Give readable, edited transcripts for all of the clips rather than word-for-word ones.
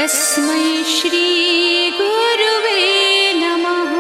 तस्मै श्री गुरुवे नमः।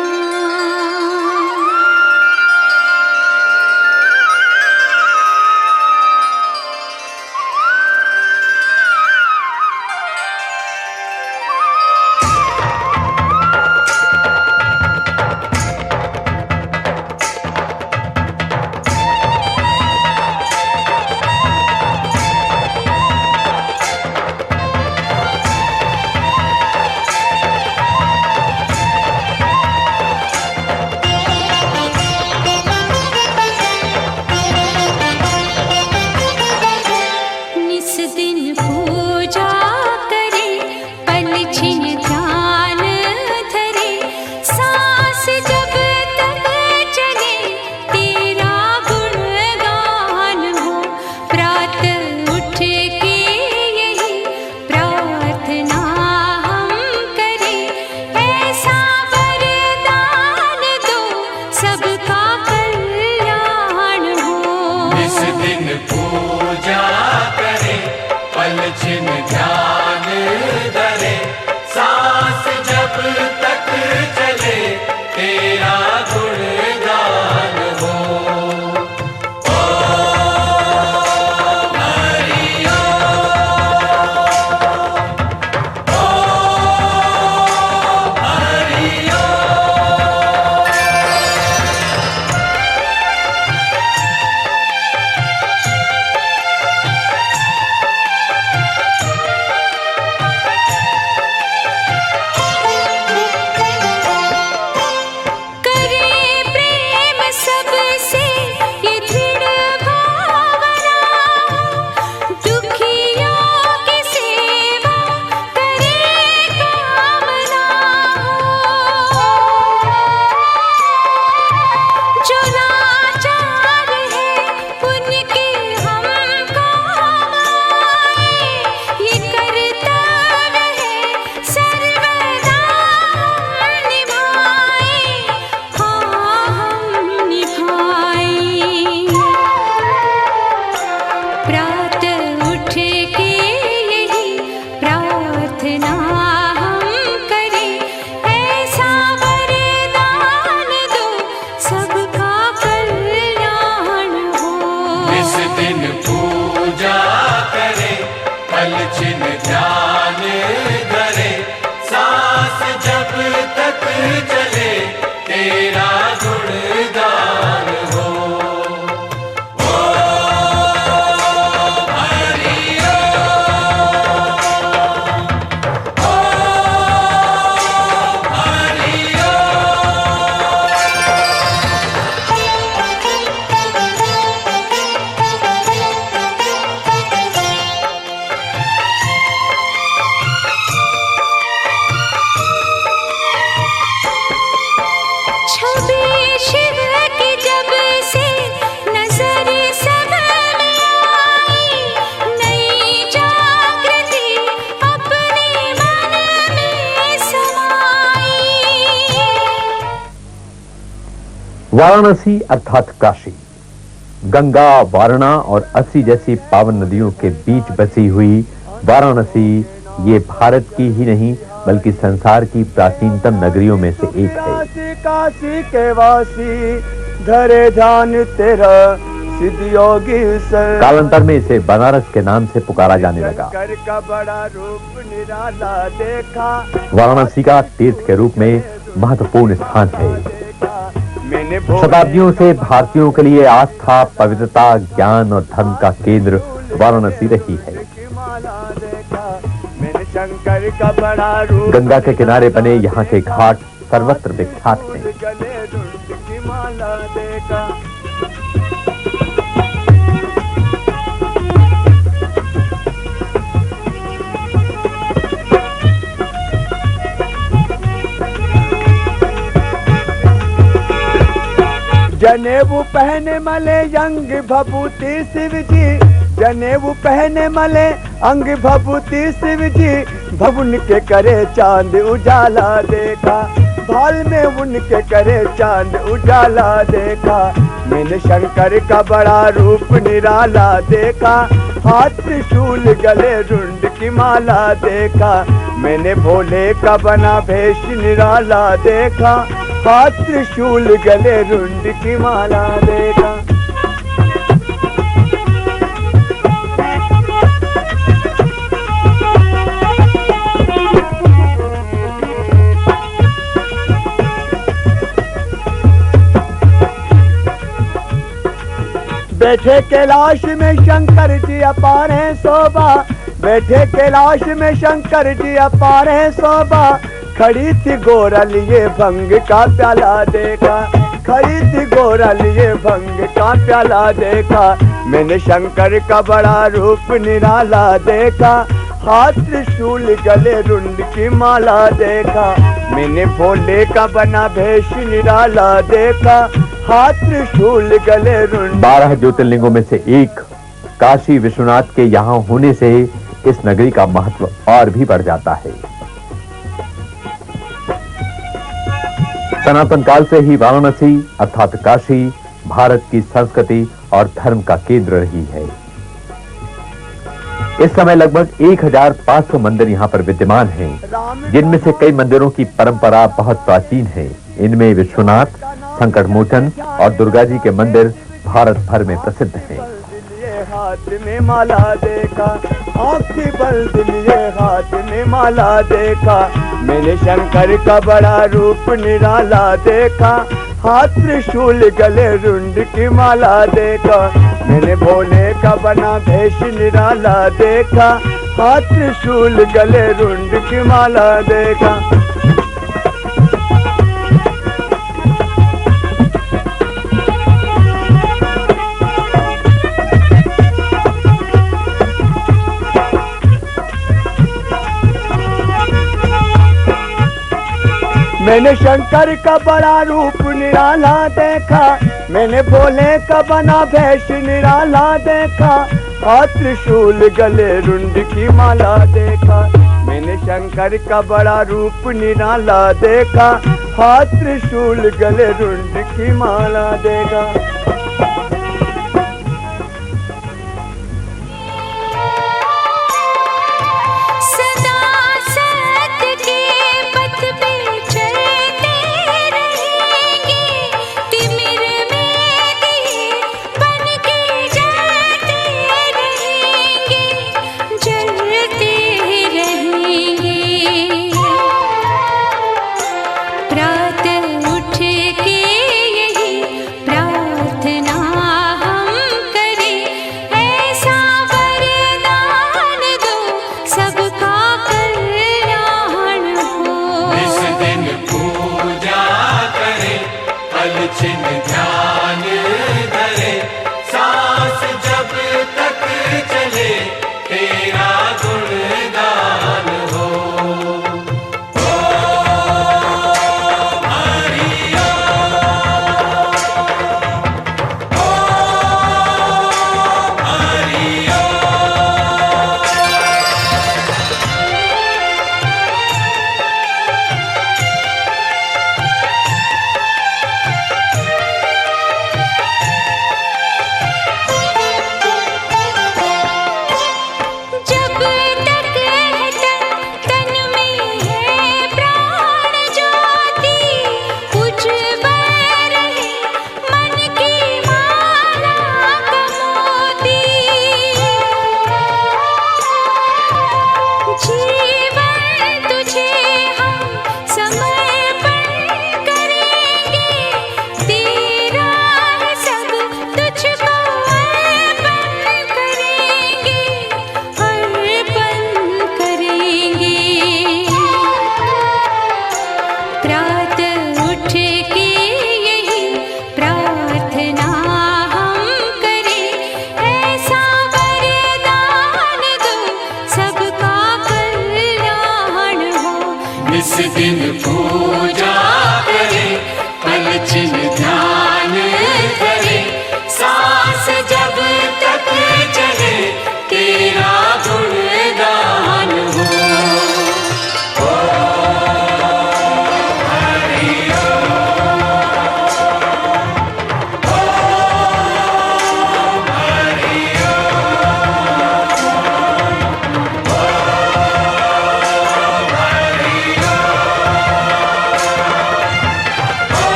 वाराणसी अर्थात काशी, गंगा, वारणा और अस्सी जैसी पावन नदियों के बीच बसी हुई वाराणसी ये भारत की ही नहीं बल्कि संसार की प्राचीनतम नगरियों में से एक है। काशी के वासी धरे ध्यान तेरा सिद्ध योगी सर। कालांतर में इसे बनारस के नाम से पुकारा जाने लगा। का बड़ा रूप निराला देखा। वाराणसी का तीर्थ के रूप में महत्वपूर्ण स्थान है। शताब्दियों से भारतीयों के लिए आस्था, पवित्रता, ज्ञान और धर्म का केंद्र वाराणसी रही है। गंगा के किनारे बने यहाँ के घाट सर्वत्र विख्यात हैं। जनेऊ पहने मले अंग भभूति शिव जी। जनेऊ पहने मले अंग भभूति शिव जी। भवन के करे चांद उजाला देखा। भाल में उनके करे चांद उजाला देखा। मैंने शंकर का बड़ा रूप निराला देखा। हाथ त्रिशूल गले रुंड की माला देखा। मैंने भोले का बना भेष निराला देखा, हाथ त्रिशूल गले रुंड की माला देखा। बैठे कैलाश में शंकर जी अपार है शोभा, बैठे कैलाश में शंकर जी अपार है शोभा। खड़ी थी गोरा लिए भंग का प्याला देखा, खड़ी थी गोरा लिए भंग का प्याला देखा। मैंने शंकर का बड़ा रूप निराला देखा, हाथ त्रिशूल गले रुंड की माला देखा। मैंने भोले का बना भेष निराला देखा, हाथ त्रिशूल गले रुंड। 12 ज्योतिर्लिंगों में से एक काशी विश्वनाथ के यहाँ होने से इस नगरी का महत्व और भी बढ़ जाता है। सनातन काल से ही वाराणसी अर्थात काशी भारत की संस्कृति और धर्म का केंद्र रही है। इस समय लगभग 1500 मंदिर यहाँ पर विद्यमान हैं, जिनमें से कई मंदिरों की परंपरा बहुत प्राचीन है। इनमें विश्वनाथ, संकट मोचन और दुर्गा जी के मंदिर भारत भर में प्रसिद्ध हैं। हाथ में माला देखा, आँखी बल दिलिए हाथ में माला देखा। मैंने शंकर का बड़ा रूप निराला देखा, हाथ त्रिशूल गले रुंड की माला देखा। मैंने भोले का बना भेष निराला देखा, हाथ त्रिशूल गले रुंड की माला देखा। मैंने शंकर का बड़ा रूप निराला देखा, मैंने भोले का बना भेष निराला देखा। हाथ त्रिशूल गले रुंड की माला देखा। मैंने शंकर का बड़ा रूप निराला देखा, हाथ त्रिशूल गले रुंड की माला देखा।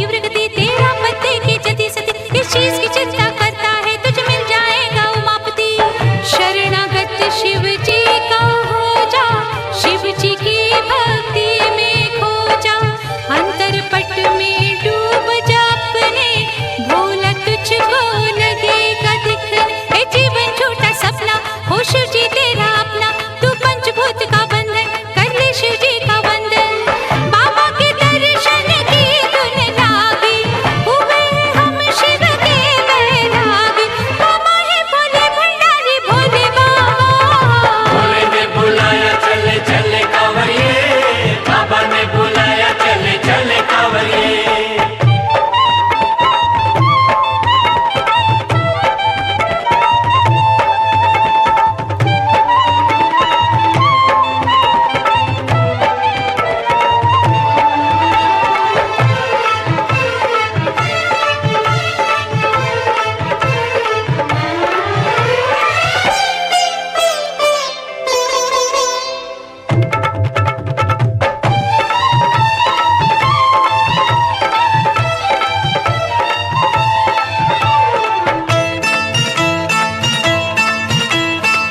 तीव्र गति तेरा पत्ते की जति सती, किस चीज की चिंता करता है, तुझ मिल जाएगा उमापति। शरणागत शिव जी का हो जा, शिव जी की भक्ति में खो जा, अंतरपट में डूब जा अपने, भोला तुझको लगेगा दिखने। ए जीवन झूठा सपना हो शिव जी तेरा अपना, तू पंचभूत का बंधन कर ले शिव जी का वंदन। बाबा के दर्शन की धुन लागी, हुए हम शिव के बैरागी। बाबा है भोले भंडारी भोले बाबा, भोले ने बुलाया चले चले कांवरिए, बाबा ने बुलाया चले चले कांवरिए।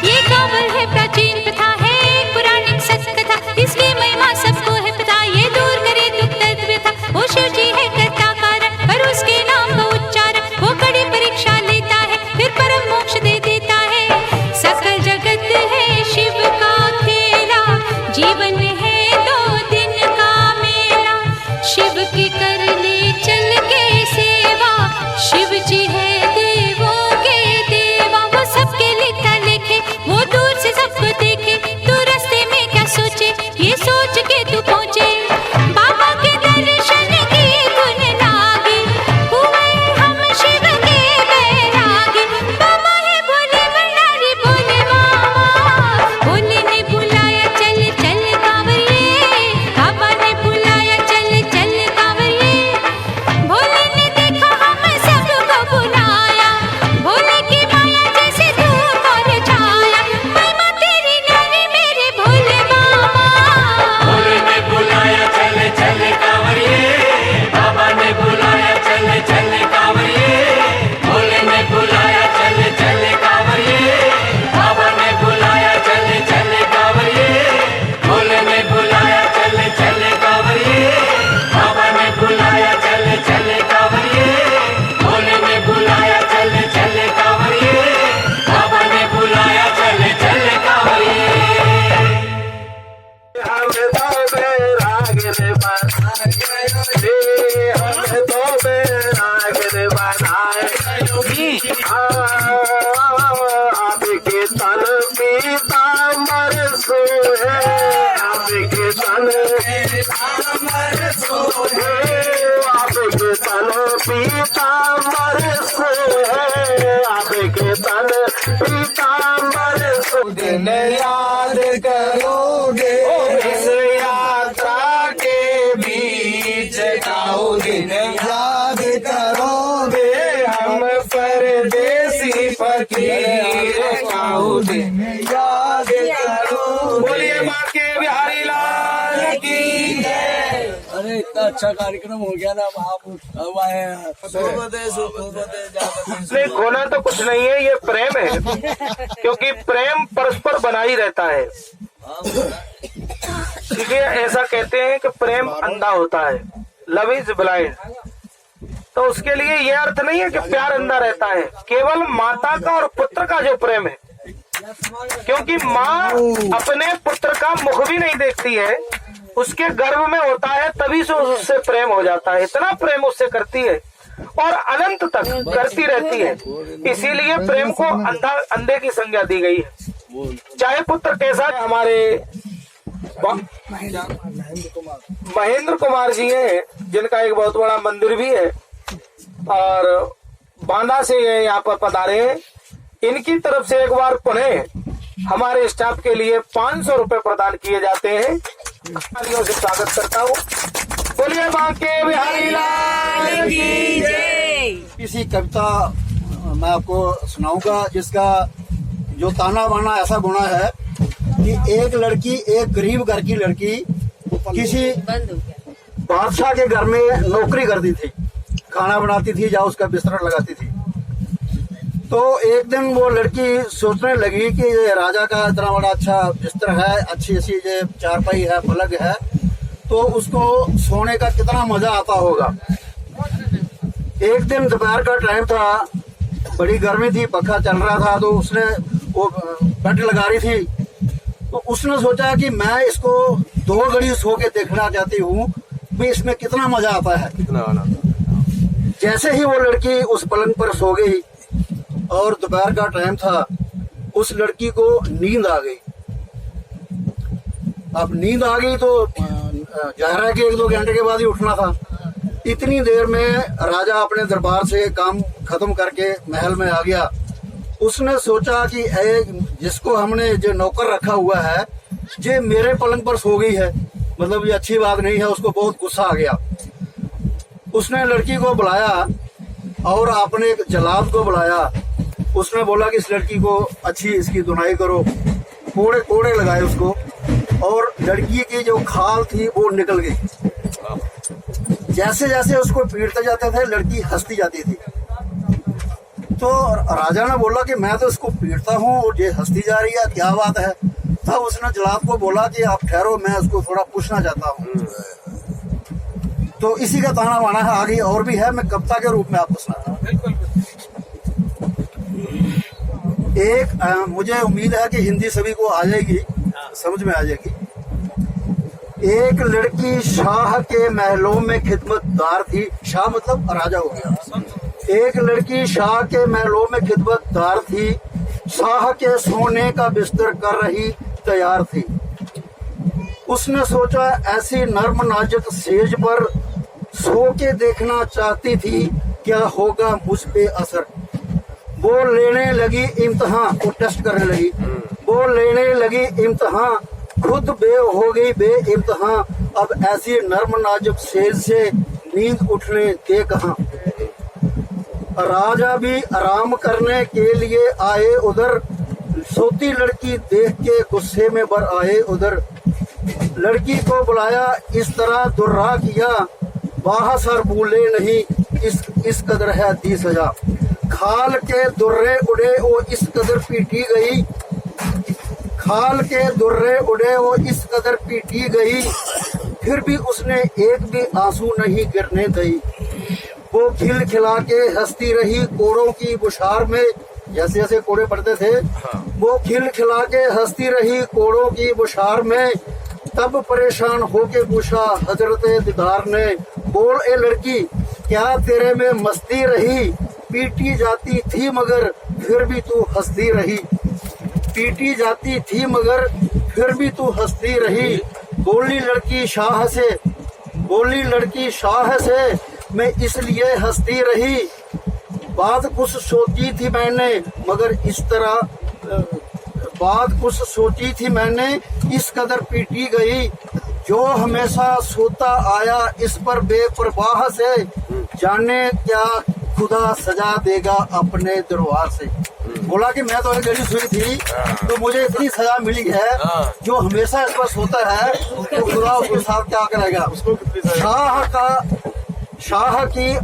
ये कांवड़ है प्राचीन कथा है, पुराणिक सत्य कथा, इसकी महिमा सबको है पता। ये दूर करे दुख दर्द व्यथा, वो शिव जी है करता कारण, पर उसके नाम का उच्चारण वो कड़ी परीक्षा लेता है, फिर परम मोक्ष दे देता है। सकल जगत है शिव का खेला, जीवन है 2 दिन का मेला। शिव की कर ले चल के सेवा, शिव जी है देवों के देवा। वो सबके लिखता लिखे, वो दूर से सबको देखे, तू रास्ते में क्या सोचे, ये सोच के तू पहुँचे। बाबा के दर्शन की धुन लागी, हुए हम शिव के बैरागी। बाबा है भोले भंडारी भोले बाबा, भोले ने बुलाया चल चल कांवरिए, बाबा ने बुलाया चल चल कांवरिए। भोले ने देखा हम सबको बुलाया, भोले की माया जैसे धूप और छाया। महिमा तेरी न्यारी मेरे भोले बाबा, भोले ने बुलाया चले चले कांवरिए, बाबा ने बुलाया चले चले कांवरिए। भोले ने बुलाया चले चले कांवरिए, बाबा ने बुलाया चले चले कांवरिए। भोले ने बुलाया चले चले कांवरिए, बाबा ने बुलाया चले चले कांवरिए। भोले ने बुलाया चले चले कांवरिए, बाबा ने बुलाया चले चले कांवरिए। आपके तन पीतांबर सोहे, आपके तन पीतांबर सोहे, आपके तन पीतांबर सोहे, आपके तन पीतांबर सोहे। दिन याद करोगे इस यात्रा के बीच, आओ दिन याद करोगे हम परदेसी फकीर, आओ दिन याद करो। बोलिए माँ के बिहारी लाल की जय। अरे इतना अच्छा कार्यक्रम हो गया ना, नहीं खोना तो कुछ नहीं है, ये प्रेम है, क्योंकि प्रेम परस्पर बना ही रहता है। इसलिए ऐसा कहते हैं कि प्रेम अंधा होता है, लव इज ब्लाइंड। तो उसके लिए ये अर्थ नहीं है कि प्यार अंधा रहता है, केवल माता का और पुत्र का जो प्रेम है, क्योंकि माँ अपने पुत्र का मुख भी नहीं देखती है, उसके गर्भ में होता है, तभी से उससे प्रेम हो जाता है। इतना प्रेम उससे करती है और अनंत तक करती रहती है। इसीलिए प्रेम को अंधे की संज्ञा दी गई है। चाहे पुत्र कैसा है, हमारे महेंद्र कुमार जी हैं, जिनका एक बहुत बड़ा मंदिर भी है और बांदा से यहाँ पर पधारे हैं। इनकी तरफ से एक बार पुनः हमारे स्टाफ के लिए 500 रुपए प्रदान किए जाते हैं। तालियों से स्वागत करता हूँ। बोलिए बांके बिहारी लाल की जय। किसी कविता मैं आपको सुनाऊंगा जिसका जो ताना बाना ऐसा गुना है कि एक लड़की, एक गरीब घर की लड़की किसी बादशाह के घर में नौकरी करती थी, खाना बनाती थी या उसका बिस्तर लगाती थी। तो एक दिन वो लड़की सोचने लगी कि ये राजा का इतना बड़ा अच्छा बिस्तर है, अच्छी अच्छी ये चारपाई है, पलंग है, तो उसको सोने का कितना मजा आता होगा। एक दिन दोपहर का टाइम था, बड़ी गर्मी थी, पखा चल रहा था, तो उसने वो बेड लगा रही थी, तो उसने सोचा कि मैं इसको 2 घड़ी सो के देखना चाहती हूँ भी इसमें कितना मजा आता है। जैसे ही वो लड़की उस पलंग पर सो गई और दोपहर का टाइम था, उस लड़की को नींद आ गई। अब नींद आ गई तो जाहिर है कि 1-2 घंटे के बाद ही उठना था। इतनी देर में राजा अपने दरबार से काम खत्म करके महल में आ गया। उसने सोचा कि जिसको हमने जो नौकर रखा हुआ है, ये मेरे पलंग पर सो गई है, मतलब ये अच्छी बात नहीं है। उसको बहुत गुस्सा आ गया। उसने लड़की को बुलाया और अपने जलाद को बुलाया। उसने बोला कि इस लड़की को अच्छी इसकी धुनाई करो, कोड़े कोड़े लगाए उसको, और लड़की की जो खाल थी वो निकल गई। जैसे जैसे उसको पीटते जाते थे, लड़की हंसती जाती थी। तो राजा ने बोला कि मैं तो इसको पीटता हूँ और ये हंसती जा रही है, क्या बात है। तब उसने जलाद को बोला कि आप ठहरो, मैं उसको थोड़ा पूछना चाहता हूँ। तो इसी का ताना बाना है, आगे और भी है, मैं कविता के रूप में आपको सुनाता हूँ। एक मुझे उम्मीद है कि हिंदी सभी को आ जाएगी, समझ में आ जाएगी। एक लड़की शाह के महलों में खिदमतदार थी। शाह मतलब राजा हो गया। एक लड़की शाह के महलों में खिदमतदार थी, शाह के सोने का बिस्तर कर रही तैयार थी। उसने सोचा ऐसी नर्म नाजुक सेज पर सो के देखना चाहती थी, क्या होगा मुझ पे असर। वो लेने लगी इम्तिहान, वो टेस्ट करने लगी। वो लेने लगी इम्तिहान, खुद हो गई बे इम्तिहान। अब ऐसी नर्म नाजुक सेज से नींद उठने दे कहाँ। राजा भी आराम करने के लिए आए उधर, सोती लड़की देख के गुस्से में भर आए उधर। लड़की को बुलाया इस तरह दुर्रा किया, बाह सर भूले नहीं इस कदर है दी सजा। खाल के दुर्रे उड़े वो इस कदर पीटी गई, खाल के दुर्रे उड़े वो इस कदर पीटी गई, फिर भी उसने एक भी आंसू नहीं गिरने दी। वो खिल खिला के हंसती रही कोड़ों की बुशार में, जैसे जैसे कोड़े पड़ते थे, वो खिल खिला के हंसती रही कोड़ों की बुशार में। तब परेशान होके पूछा हजरत दीदार ने, बोल ए लड़की क्या तेरे में मस्ती रही, पीटी जाती थी मगर फिर भी तू हंसती रही। पीटी जाती थी मगर फिर भी तू हंसती रही। बोली लड़की शाह से, बोली लड़की शाह से, मैं इसलिए हंसती रही, बात कुछ सोची थी मैंने मगर इस तरह, बात कुछ सोची थी मैंने इस कदर पीटी गई। जो हमेशा सोता आया इस पर बेपरवाह से, जाने क्या खुदा सजा देगा अपने दरबार से। बोला कि मैं तो एक गली सोई थी तो मुझे इतनी सजा मिली है, जो हमेशा इस पर सोता है तो खुदा उसके साथ क्या करेगा। शाह की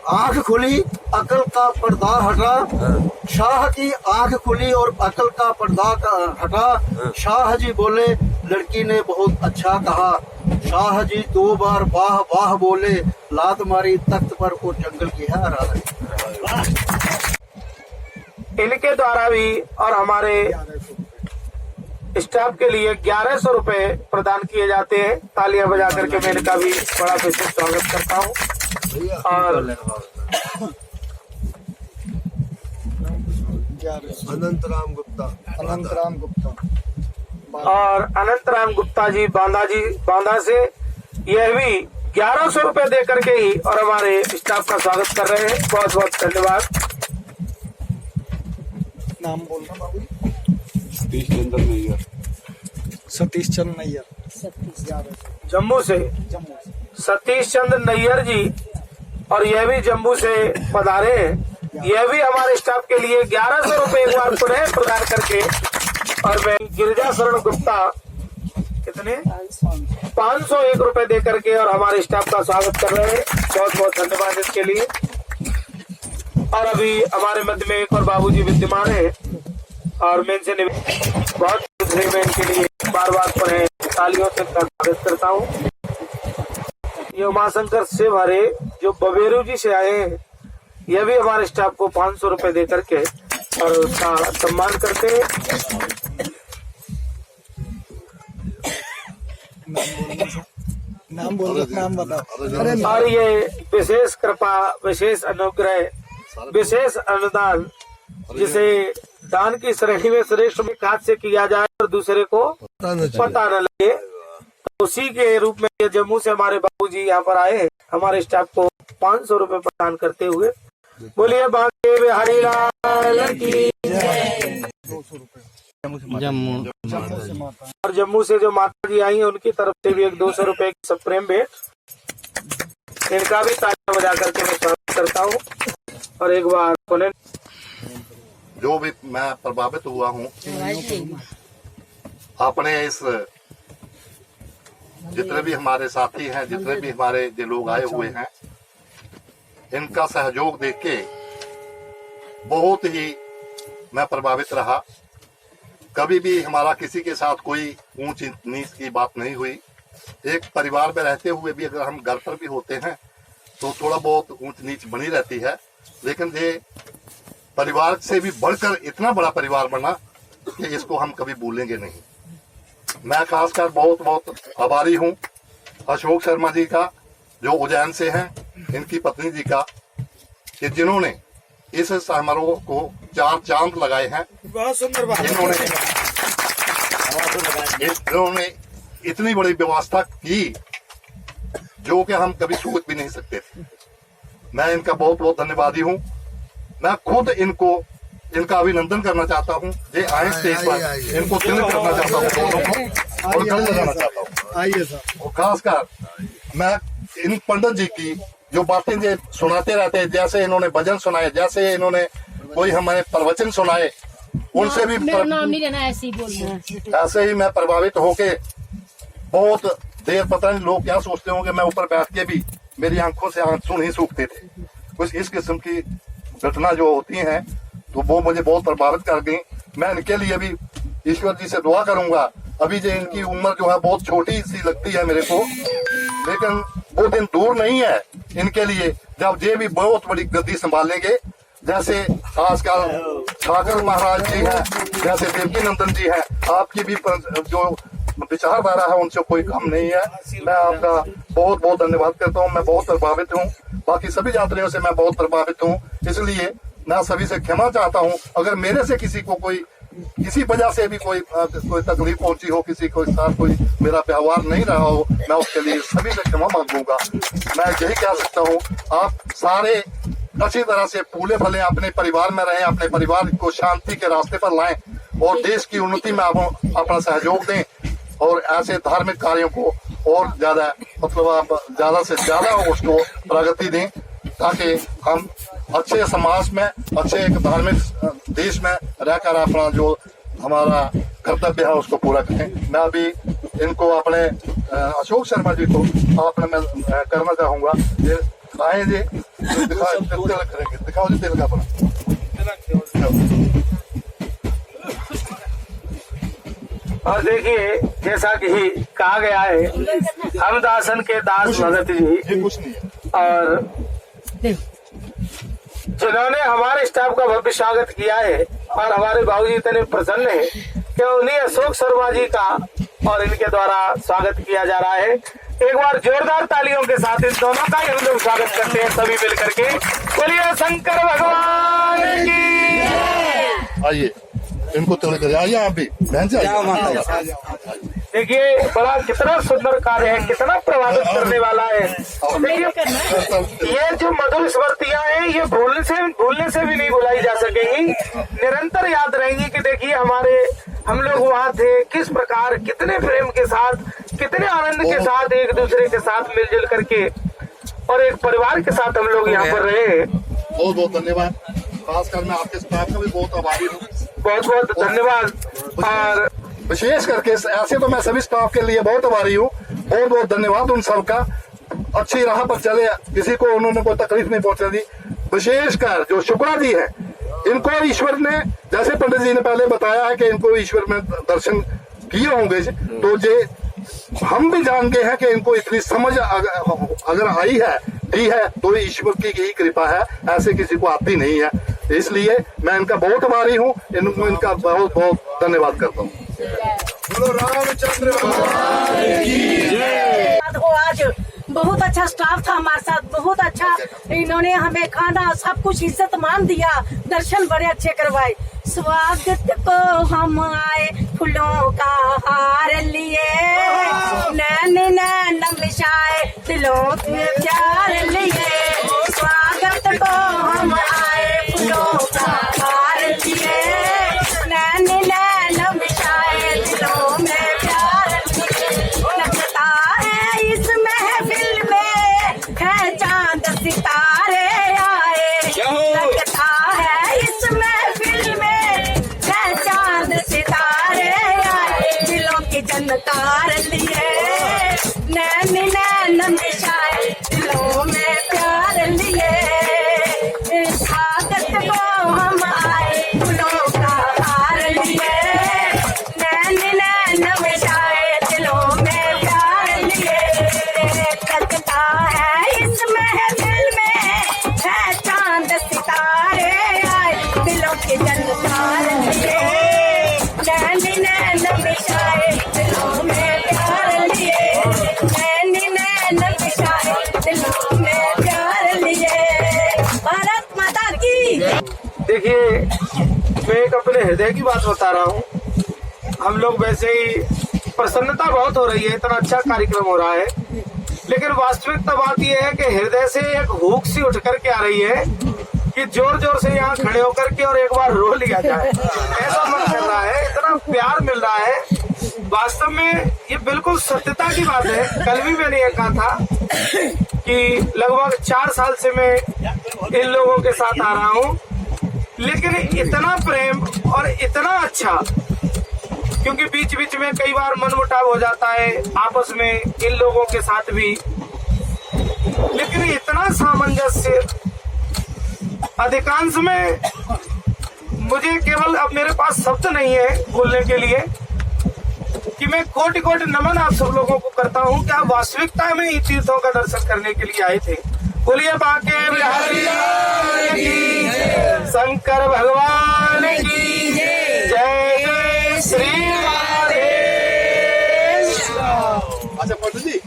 आंख खुली अकल का पर्दा हटा, शाह की आंख खुली और अकल का पर्दा हटा। शाह जी बोले लड़की ने बहुत अच्छा कहा, शाह जी 2 बार वाह वाह बोले, लात मारी तख्त पर वो जंगल की है राधा। इनके द्वारा भी और हमारे स्टाफ के लिए 1100 रुपए प्रदान किए जाते हैं। तालियां बजा करके मैं इनका भी बड़ा विशेष स्वागत करता हूँ। और अनंतराम गुप्ता, अनंतराम गुप्ता और अनंतराम गुप्ता जी बांदा से, यह भी 1100 रुपए दे करके ही और हमारे स्टाफ का स्वागत कर रहे हैं। बहुत बहुत धन्यवाद। नाम बोलना बाबू। सतीश चंद्र नैयर, सतीश चंद्र नैयर जम्मू से, सतीश चंद्र नैयर जी, और यह भी जम्मू से पधारे हैं। यह भी हमारे स्टाफ के लिए 1100 रुपए एक बार पुनः प्रदान करके, और मैं गिरिजा शरण गुप्ता कितने 501 रुपए दे करके और हमारे स्टाफ का स्वागत कर रहे हैं। बहुत बहुत धन्यवाद इसके लिए। और अभी हमारे मध्य में एक और बाबूजी विद्यमान है और मैं इनसे बहुत मैं इनके लिए बार बार पढ़े तालियों से स्वागत करता हूँ। ये उमाशंकर शिव हरे जो बबेरू जी से आए हैं, यह भी हमारे स्टाफ को 500 रुपए दे करके और उसका सम्मान करते हैं। नाम बोलो, नाम बताओ। और ये विशेष कृपा, विशेष अनुग्रह, विशेष अनुदान जिसे दान की श्रेणी में श्रेष्ठ हाथ से किया जाए और दूसरे को पता न लगे, तो उसी के रूप में ये जम्मू से हमारे बाबूजी यहाँ पर आए हैं, हमारे स्टाफ को 500 रुपए प्रदान करते हुए। बोलिए बांके बिहारी लाल की जय। और जम्मू से जो माता जी आई हैं उनकी तरफ से भी एक 200 रुपए की सब प्रेम भेंट, इनका भी तालियां बजा करके मैं स्वागत करता हूँ। और एक बार जो भी मैं प्रभावित हुआ हूँ अपने इस, जितने भी हमारे साथी हैं, जितने भी हमारे जो लोग आए हुए हैं, इनका सहयोग देख के बहुत ही मैं प्रभावित रहा। कभी भी हमारा किसी के साथ कोई ऊंच नीच की बात नहीं हुई। एक परिवार में रहते हुए भी अगर हम घर पर भी होते हैं तो थोड़ा बहुत ऊंच नीच बनी रहती है, लेकिन ये परिवार से भी बढ़कर इतना बड़ा परिवार बना कि इसको हम कभी भूलेंगे नहीं। मैं खासकर बहुत बहुत आभारी हूँ अशोक शर्मा जी का जो उज्जैन से हैं, इनकी पत्नी जी का, कि जिन्होंने इस समारोह को 4 चांद लगाए हैं। बहुत सुंदर बात। इन्होंने इतनी बड़ी व्यवस्था की जो कि हम कभी सोच भी नहीं सकते थे। मैं इनका बहुत बहुत धन्यवादी हूँ। मैं खुद इनका अभिनंदन करना चाहता हूँ। ये आए स्टेज पर, इनको तिलक करना चाहता हूँ दोनों को और गले लगाना चाहता हूँ। आइए सर। और खासकर मैं इन पंडित जी की जो बातें जो सुनाते रहते हैं, जैसे इन्होंने भजन सुनाए, जैसे इन्होंने कोई हमें प्रवचन सुनाए, उनसे भी नाम नहीं लेना, ऐसे ही बोलना। ऐसे ही मैं प्रभावित होके बहुत देर, पता नहीं लोग क्या सोचते होंगे, मैं ऊपर बैठ के भी मेरी आंखों से आंसू नहीं सूखते थे। कुछ इस किस्म की घटना जो होती हैं तो वो मुझे बहुत प्रभावित कर गई। मैं इनके लिए भी ईश्वर जी से दुआ करूंगा। अभी जो इनकी उम्र जो है बहुत छोटी सी लगती है मेरे को, लेकिन वो दिन दूर नहीं है इनके लिए जब ये भी बहुत बड़ी गद्दी संभालेंगे। जैसे आजकल सागर महाराज जी हैं, जैसे देवकी नंदन जी हैं, आपकी भी जो विचारधारा है उनसे कोई कम नहीं है। मैं आपका बहुत बहुत धन्यवाद करता हूँ। मैं बहुत प्रभावित हूँ, बाकी सभी यात्रियों से मैं बहुत प्रभावित हूँ, इसलिए मैं सभी से क्षमा चाहता हूँ अगर मेरे से किसी को कोई किसी वजह से भी कोई तकलीफ पहुंची हो, किसी को साथ कोई मेरा व्यवहार नहीं रहा हो, मैं उसके लिए सभी से क्षमा मांगूंगा। मैं यही कह सकता हूँ, आप सारे अच्छी तरह से फूले फले अपने परिवार में रहें, अपने परिवार को शांति के रास्ते पर लाएं और देश की उन्नति में आप अपना सहयोग दें और ऐसे धार्मिक कार्यों को और ज्यादा मतलब आप ज्यादा से ज्यादा उसको प्रगति दें, ताकि हम अच्छे समाज में, अच्छे एक धार्मिक देश में रहकर अपना जो हमारा कर्तव्य है उसको पूरा करें। मैं अभी इनको अपने अशोक शर्मा जी को आपने मैं करना चाहूंगा, ये आए जी दिखाओ जी तिलक अपना। और देखिए जैसा कि कहा गया है, हम दासन के दास भगत जी, और जिन्होंने हमारे स्टाफ का भव्य स्वागत किया है और हमारे बाबूजी इतने प्रसन्न है कि उन्हीं अशोक शर्मा जी का और इनके द्वारा स्वागत किया जा रहा है। एक बार जोरदार तालियों के साथ इन दोनों का ही हम लोग स्वागत करते हैं सभी मिल करके। बोलिए शंकर भगवान की। आइए इनको तिलक करिए, आइए आप भी बहन जी, देखिए बड़ा कितना सुंदर कार्य है, कितना प्रभावित करने वाला है। देखिए ये जो मधुर स्मृतियां हैं ये भूलने से भी नहीं भुलाई जा सकेंगी, निरंतर याद रहेंगी कि देखिए हम लोग वहाँ थे, किस प्रकार कितने प्रेम के साथ, कितने आनंद के साथ एक दूसरे के साथ मिलजुल करके और एक परिवार के साथ हम लोग यहाँ पर रहे। बहुत बहुत धन्यवाद। खासकर मैं आपके स्टाफ का भी बहुत आभारी हूँ। बहुत बहुत धन्यवाद। और विशेष करके ऐसे तो मैं सभी स्टाफ के लिए बहुत आभारी हूँ, बहुत बहुत धन्यवाद उन सबका। अच्छी राह पर चले, किसी को उन्होंने कोई तकलीफ नहीं पहुंचा दी। विशेषकर जो शुक्ला जी है, इनको ईश्वर ने, जैसे पंडित जी ने पहले बताया है कि इनको ईश्वर में दर्शन किए होंगे, तो जे हम भी जानते हैं कि इनको इतनी समझ अगर आई है दी है तो ईश्वर की यही कृपा है, ऐसे किसी को आती नहीं है। इसलिए मैं इनका बहुत आभारी हूँ, इनका बहुत बहुत धन्यवाद करता हूँ। बोलो रामचंद्र भगवान की जय। आज बहुत अच्छा स्टाफ था हमारे साथ, बहुत अच्छा इन्होंने हमें खाना सब कुछ इज्जत मान दिया, दर्शन बड़े अच्छे करवाए। स्वागत को हम आए फूलों का हार लिए, नैन नैन मिशाए दिलों में प्यार लिए। स्वागत को हम आए फूलों का हार लिए, नैन नैन मिशाए दिलों में प्यार लिए। लगता है इस महफिल में है चांद सितारे आए, लगता है इस महफिल में है चांद सितारे आए। दिलों की जनकार लिए, नैन नैन मिशाए दिलों में प्यार लिए। स्वागत को हम आए फूलों का हार लिए, नैन नैन मिशाए दिलों में प्यार लिए। लगता है इस महफिल में है चांद सितारे आए, दिलों के जनकार लिए, नैन नैन मिशाए दिलों में प्यार लिए, नैन नैन मिशाए दिलों में प्यार लिए। भारत माता की। देखिए, मैं एक अपने हृदय की बात बता रहा हूँ। हम लोग वैसे ही प्रसन्नता बहुत हो रही है, इतना अच्छा कार्यक्रम हो रहा है, लेकिन वास्तविकता बात यह है कि हृदय से एक भूख सी उठ करके आ रही है कि जोर जोर से यहाँ खड़े होकर के और एक बार रो लिया जाए। ऐसा मन कर रहा है, इतना प्यार मिल रहा है। वास्तव में ये बिल्कुल सत्यता की बात है। कल भी मैंने ये कहा था कि लगभग 4 साल से मैं इन लोगों के साथ आ रहा हूँ, लेकिन इतना प्रेम और इतना अच्छा, क्योंकि बीच बीच में कई बार मनमुटाव हो जाता है आपस में इन लोगों के साथ भी, लेकिन इतना सामंजस्य अधिकांश में, मुझे केवल अब मेरे पास शब्द नहीं है बोलने के लिए कि मैं कोटि कोटि नमन आप सब लोगों को करता हूँ कि आप वास्तविकता में इन तीर्थों का दर्शन करने के लिए आए थे। बोलिए बांके बिहारी लाल की, शंकर भगवान की जय, जय श्री राधे। अच्छा पंडित जी,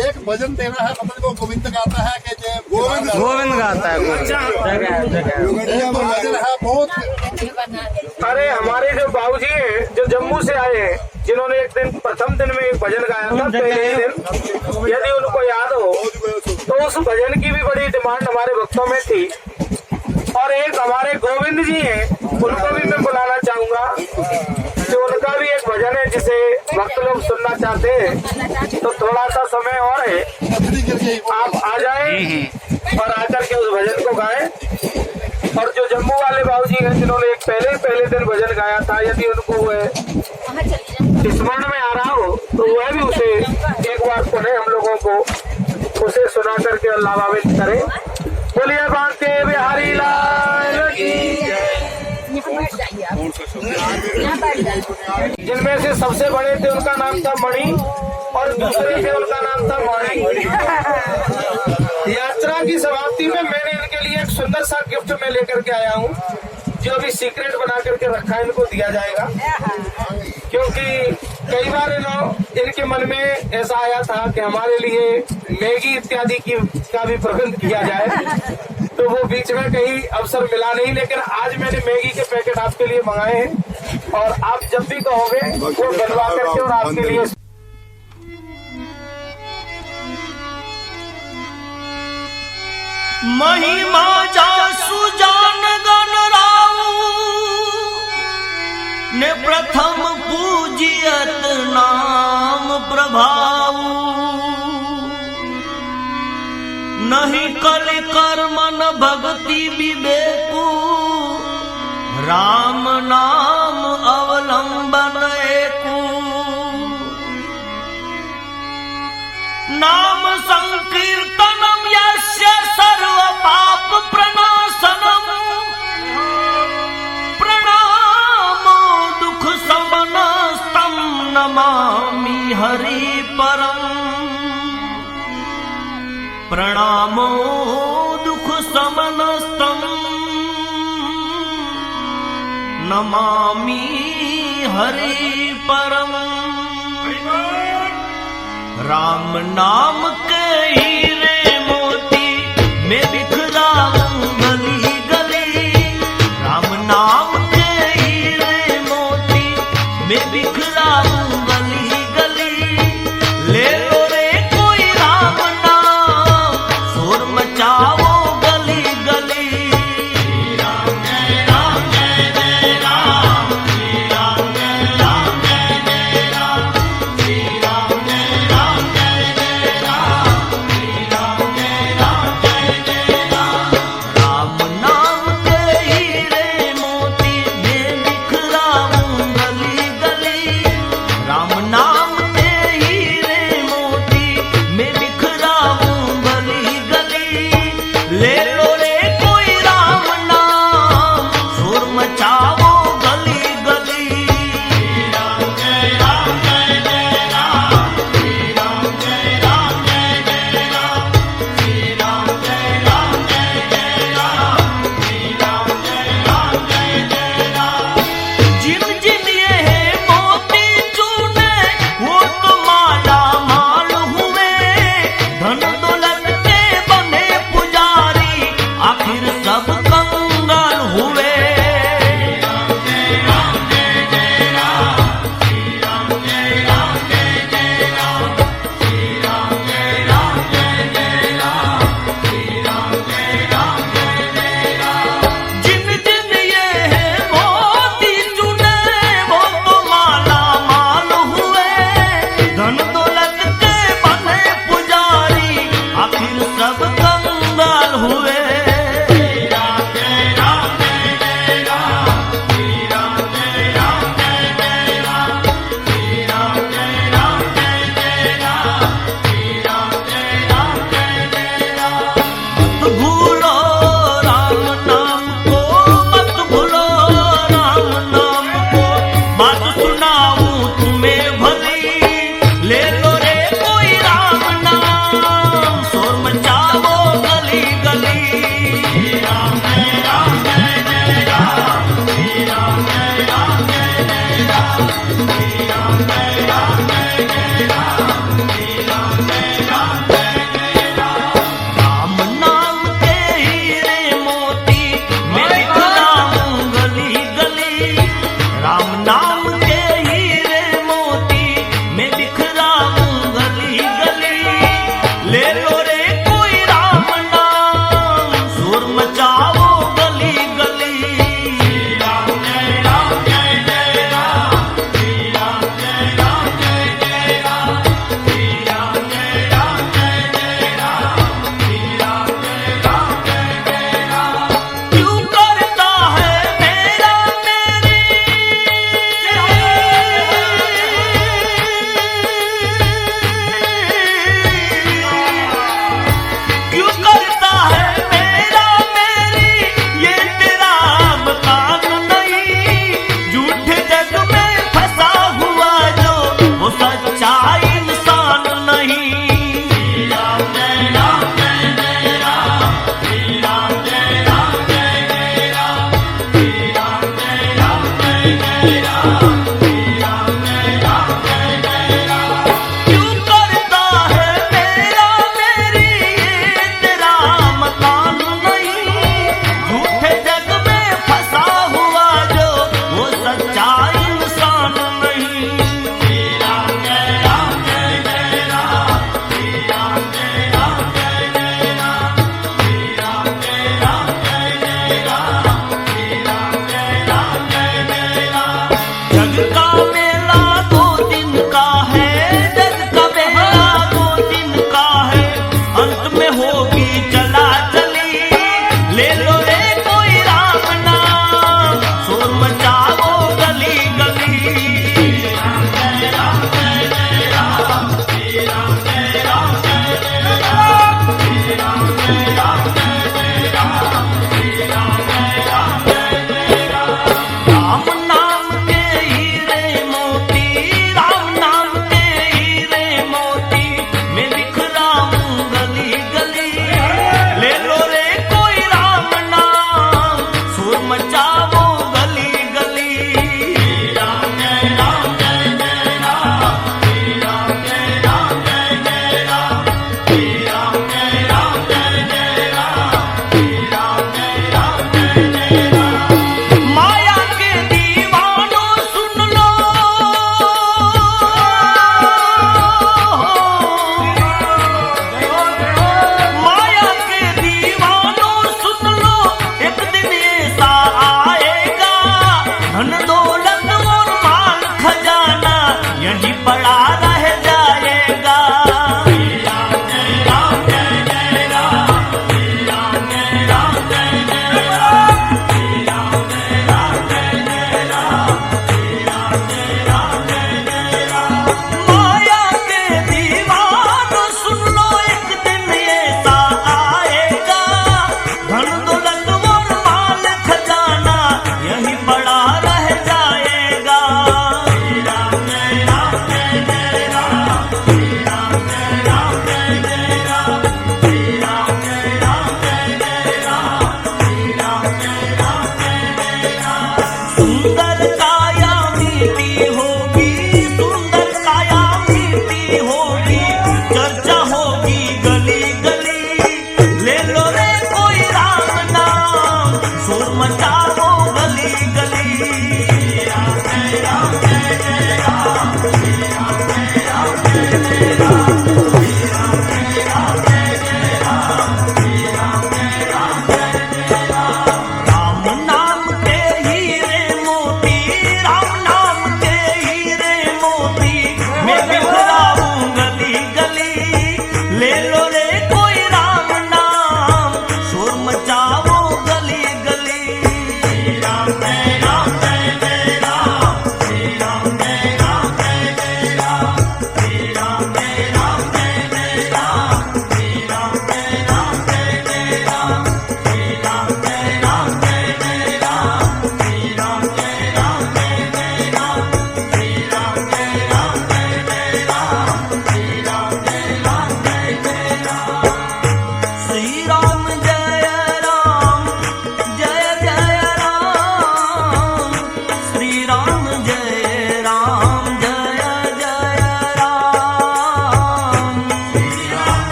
एक भजन देना है, मतलब को गोविंद गाता है कि जय गोविंद गाता है। भजन है बहुत। अरे हमारे जो बाबूजी हैं, जो जम्मू से आए हैं, जिन्होंने एक दिन प्रथम दिन में एक भजन गाया था पहले ही दिन, यदि उनको याद हो तो उस भजन की भी बड़ी डिमांड हमारे भक्तों में थी। और एक हमारे गोविंद जी हैं, उनको भी मैं बुलाना चाहूंगा, जो उनका भी एक भजन है जिसे भक्त लोग सुनना चाहते हैं। तो थोड़ा सा समय और है, आप आ जाएं और आकर के उस भजन को गाएं। और जो जम्मू वाले बाबूजी हैं, जिन्होंने एक पहले दिन भजन गाया था, यदि उनको स्मरण में आ रहा हो तो वह भी उसे एक बार पुनः हम लोगों को उसे सुना करके लाभान्वित करें। बोलिए बांके बिहारी लाल की। जिनमें से सबसे बड़े थे उनका नाम था मणि, और दूसरे थे उनका नाम था माणी। यात्रा की समाप्ति में मैंने इनके लिए एक सुंदर सा गिफ्ट में लेकर के आया हूँ, जो अभी सीक्रेट बना करके रखा है, इनको दिया जाएगा। क्योंकि कई बार इनके मन में ऐसा आया था कि हमारे लिए मैगी इत्यादि का भी प्रबंध किया जाए, तो वो बीच में कहीं अवसर मिला नहीं, लेकिन आज मैंने मैगी के पैकेट आपके लिए मंगाए हैं, और आप जब भी कहोगे वो बनवा करके और आपके लिए। महिमा जासु जान गण राऊ ने प्रथम पूजियत नाम प्रभाऊ, नहीं कल कर्मन भक्ति विवेकु, राम नाम अवलंबन एकु। नमामि हरि परम। राम नाम के हीरे मोती मैं बिखराऊं गली गली। राम नाम के हीरे मोती मैं बिखराऊं गली गली। ले लो रे कोई राम नाम शोर मचाओ गली गली। मचाओ गली गली।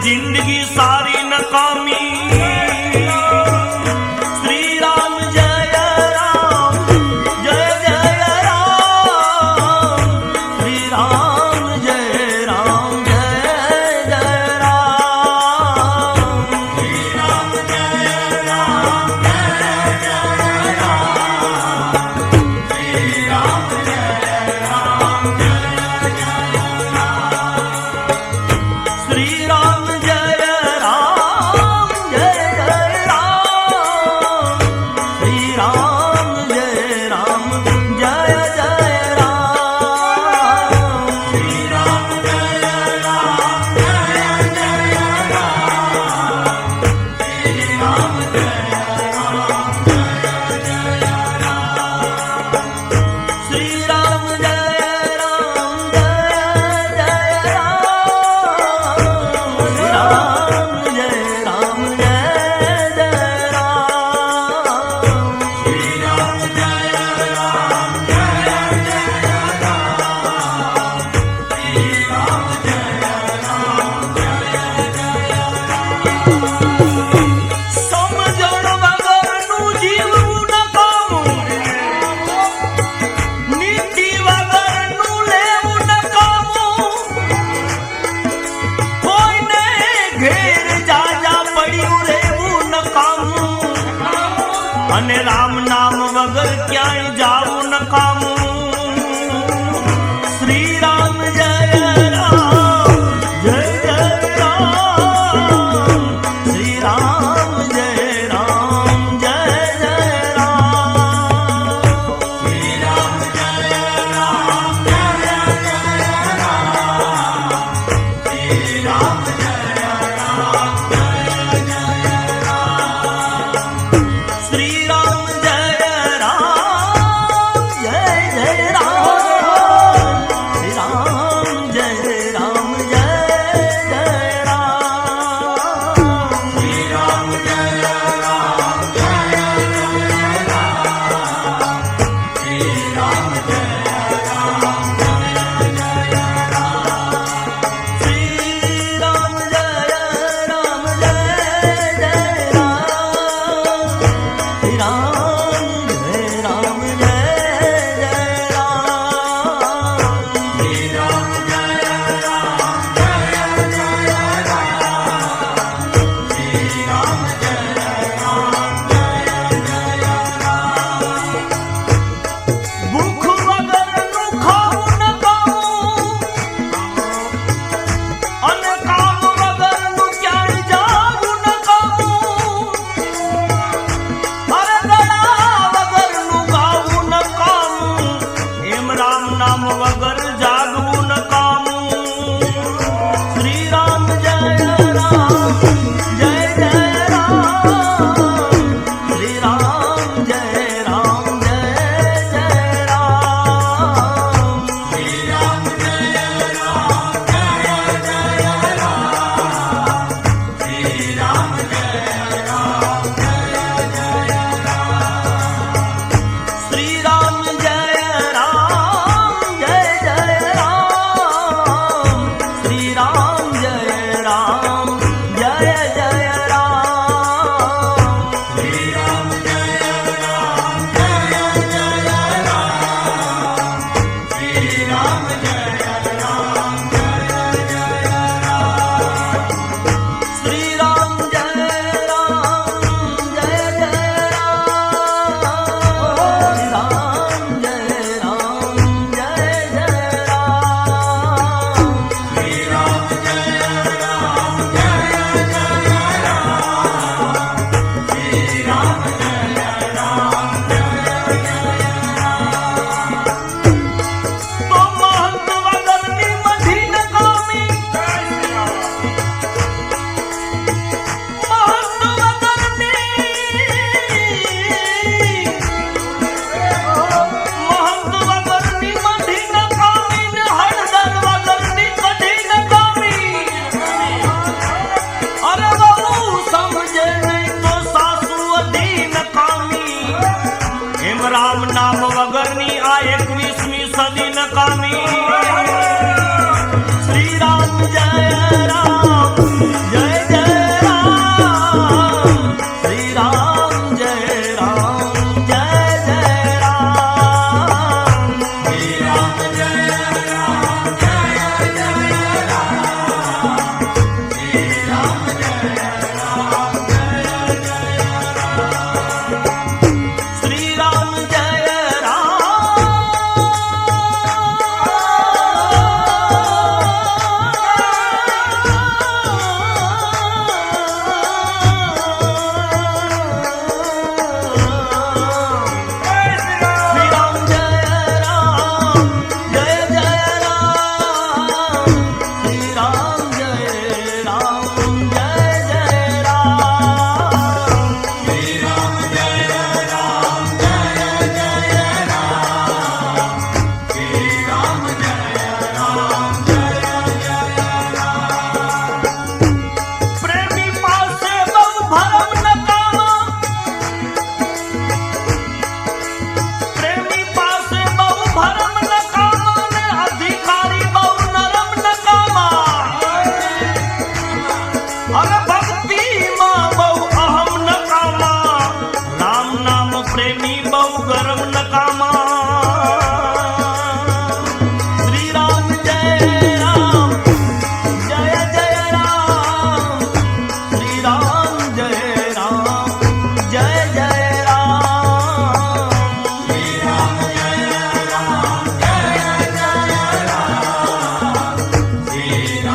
जिंदगी सारी नकामी। श्री राम जय राम जय जय राम, श्री राम जय राम जय जय राम, श्री राम जय राम जय जय राम, श्री राम जय राम जय जय राम, श्री राम जय राम जय जय राम, श्री राम जय राम जय जय राम, श्री राम जय राम जय जय राम, श्री राम जय राम जय जय राम, श्री राम जय राम जय जय राम, श्री राम जय राम जय जय राम, श्री राम जय राम जय जय राम, श्री राम जय राम जय जय राम। समझण वगरનું જીવવું નકામું, નીતિ વગરનું લેવું નકામું, કોઈને ઘેર જાજા પડ્યું રહેવું નકામું, અને રામ નામ વગર ક્યાંય જાવું નકામું। શ્રી રામ જય રામ જય જય રામ, શ્રી રામ જય રામ જય જય રામ, શ્રી રામ જય રામ જય જય રામ, શ્રી રામ જય રામ જય જય રામ, શ્રી રામ જય રામ જય જય રામ, શ્રી રામ જય રામ જય જય રામ, શ્રી રામ જય રામ જય જય રામ, શ્રી રામ જય રામ જય જય રામ, શ્રી રામ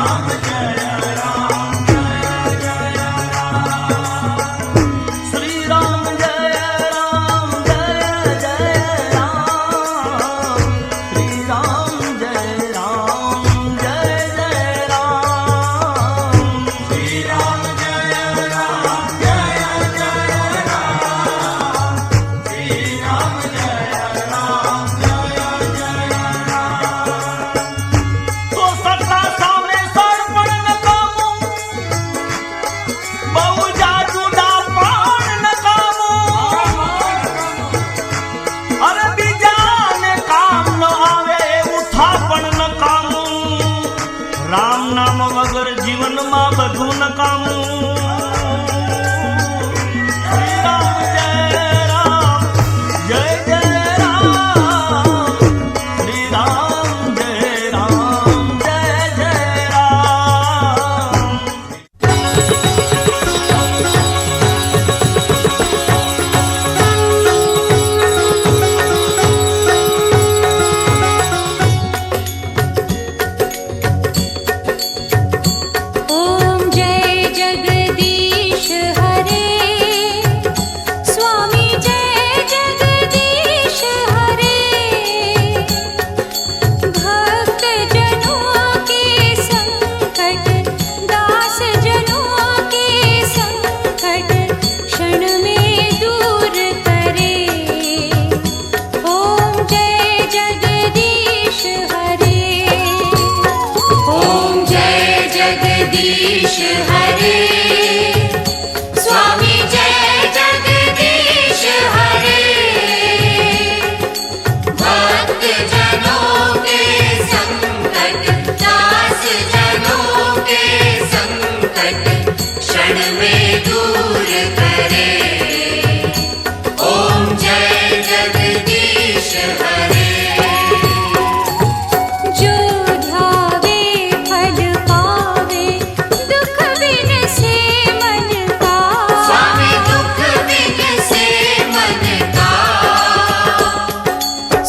राम जय राम जय जय राम श्री राम जय राम जय जय राम श्री राम जय राम जय जय राम श्री राम जय राम जय जय राम श्री राम जय राम जय जय राम तो सत्ता सामे सरपण न कामू बहु जाजुदा पाण न कामू अरे बीजाने काम न आवे उठापण न कामू राम नाम वगर जीवन में बधु न कामू श्री राम जय राम जय जय राम श्री राम जय राम जय जय राम ओम जय जगदीश हरे स्वामी जय जगदीश हरे भक्त जनों के संकट दास जनों के संकट क्षण में दूर करे ओम जय जगदीश हरे ओम जय जगदीश हरे स्वामी जय जगदीश हरे भक्त जनों के संकट दास जनों के संकट क्षण में दूर करे ओम जय जगदीश हरे जो ध्यावे फल पावे दुख बिन से मन का स्वामी दुख बिन से मन का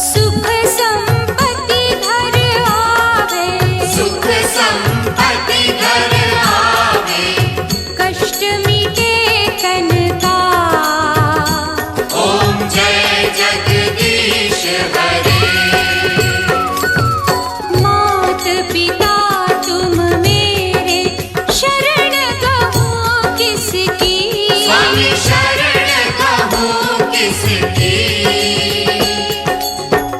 सुख संपत्ति घर आवे सुख संपत्ति घर आवे कष्ट मिटे तन का ओम जय जगदीश हरे मात पिता तुम मेरे शरण कहूँ किसकी स्वामी शरण कहूँ किसकी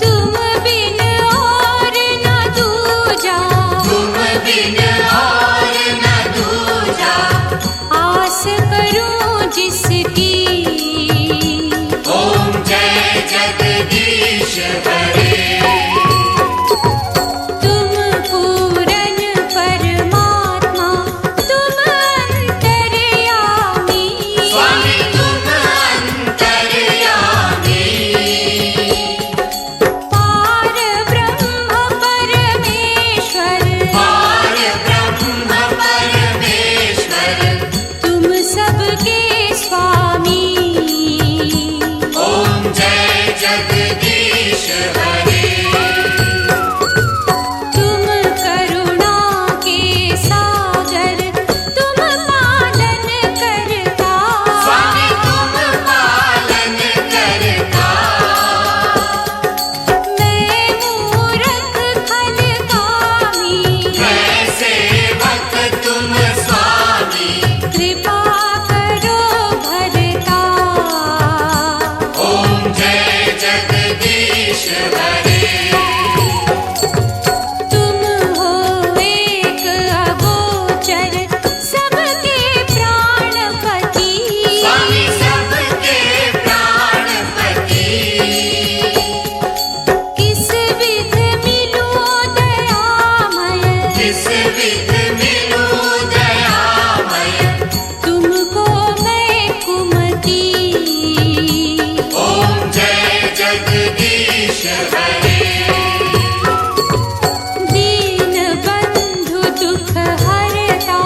तुम बिन और न दूजा तुम बिन और न दूजा आस करूँ जिसकी ओम जय जगदीश हरे तुम पूरन परमात्मा तुम अंतर्यामी स्वामी तुम अंतर्यामी पार ब्रह्म परमेश्वर पार ब्रह्म परमेश्वर तुम सबके स्वामी ओम जय जगदीश हरे तुम करुणा के सागर तुम पालन करता स्वामी तुम पालन करता मैं मूर्ख खल कामी मैं सेवक तुम स्वामी कृपा करो भरता ओम जय जगदीश हरे तुम हो एक अगोचर सबके प्राणपति स्वामी सबके प्राणपति किस विध मिलूं दयामय किस विध मिलूं दयामय तुमको मैं कुमति ओम जय जगदीश हरे दीन बंधु दुख हरता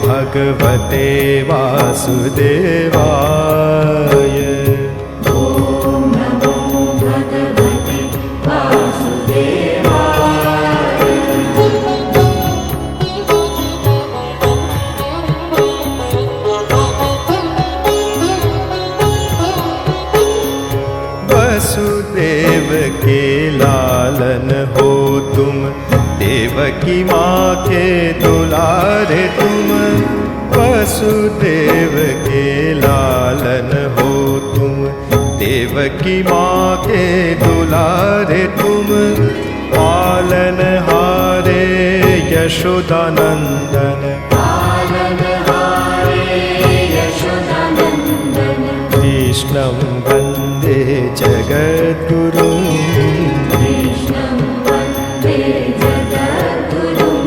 भगवते वासुदेवाय। ओम नमो भगवते वासुदेवाय। वसुदेव के लालन हो तुम, देवकी माँ के दुलारे तुम। वसुदेव के लालन हो तुम, देवकी माँ के दुलारे तुम। पालन हारे यशोदानंदन, पालन हारे यशोदानंदन। कृष्णं वन्दे जगद्गुरुं, कृष्णं वन्दे जगद्गुरुं।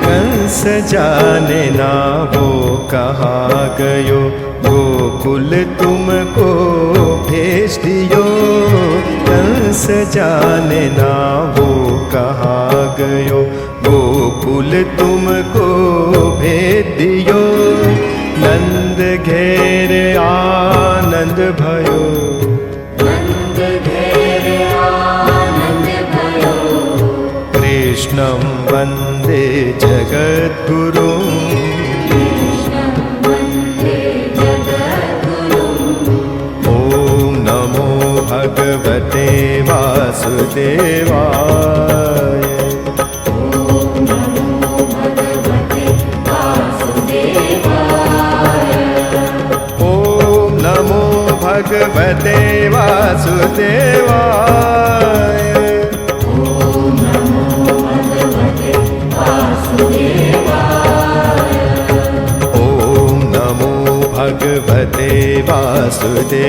कंस जाने ना वो कहाँ गयो, गोकुल तुमको भेज दियो। कंस जाने ना वो कहाँ गयो, गोकुल तुमको भेज दियो। नंद घेर आनंद भयो, नंद घेर आनंद भयो। कृष्णं वन्दे जगद्गुरुं, कृष्णं वन्दे जगद्गुरुं। ॐ नमो भगवते वासुदेवाय। भगवते वासुदेवाय। ओम नमो भगवते वासुदेवाय। ओम नमो भगवते वासुदेवाय। ओम नमो भगवते वासुदेवाय।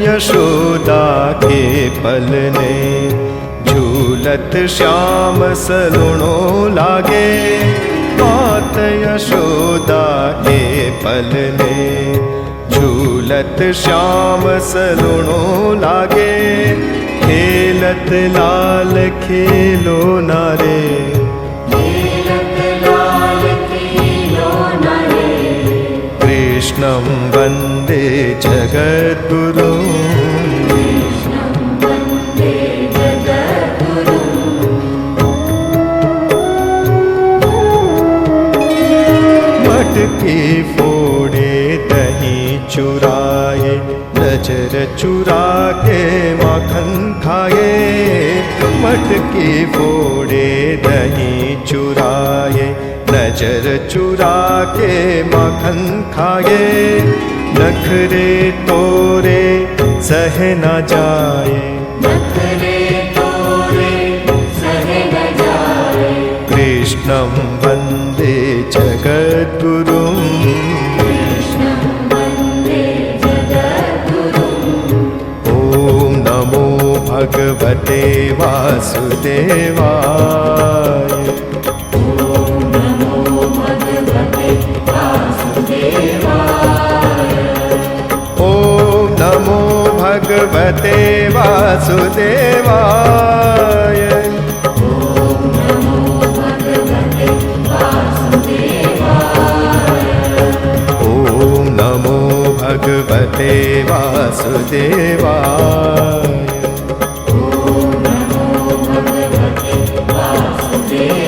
यशोदा के पलने, झूलत श्याम सलुणो लागे। मात यशोदा के पलने, झूलत श्याम सलुणो लागे। खेलत लाल खेलो नारे, खेलत लाल खेलो नारे। कृष्णं वन्दे जगद्गुरुं, कृष्णं वन्दे जगद्गुरुं। मटकी फोड़े दही चुराए, नजर चुरा के माखन खाए। मटकी फोड़े दही चुराए, नजर चुरा के माखन खाए। नखरे तोरे सह न जाए, नखरे तोरे सह न जाए। कृष्णं वन्दे जगद्गुरुं, कृष्णं वन्दे जगद्गुरुं। ॐ नमो भगवते वासुदेवाय। ओम नमो भगवते वासुदेवाय। ॐ नमो भगवते वासुदेवाय। ओम नमो भगवते वासुदेवाय। ॐ नमो भगवते वासुदेवाय। ओम नमो भगवते वासुदेवाय।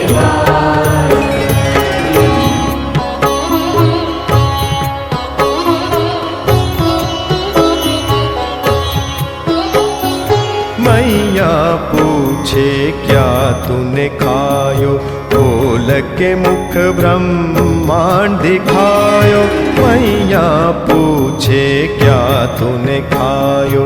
मैया पूछे क्या तूने खायो, बोल के मुख ब्रह्मांड दिखायो। मैया पूछे क्या तूने खायो,